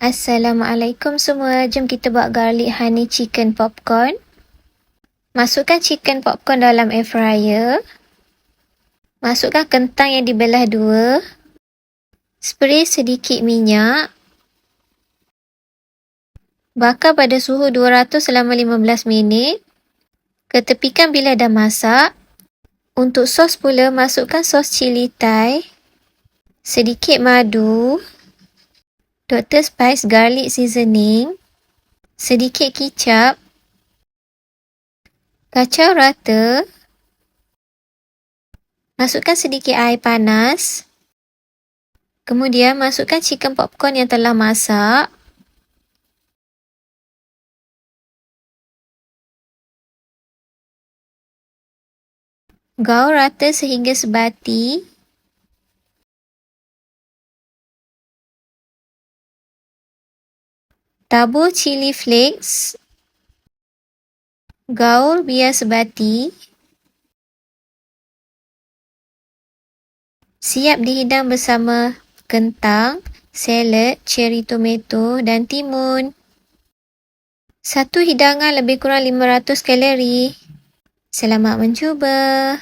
Assalamualaikum semua. Jom kita buat garlic honey chicken popcorn. Masukkan chicken popcorn dalam air fryer. Masukkan kentang yang dibelah dua. Spray sedikit minyak. Bakar pada suhu 200 selama 15 minit. Ketepikan bila dah masak. Untuk sos pula, masukkan sos cili Thai. Sedikit madu. Dr. Spice garlic seasoning. Sedikit kicap. Kacau rata. Masukkan sedikit air panas. Kemudian masukkan chicken popcorn yang telah masak. Gaul rata sehingga sebati. Tabur cili flakes. Gaul biar sebati. Siap dihidang bersama kentang, salad, cherry tomato dan timun. Satu hidangan lebih kurang 500 kalori. Selamat mencuba.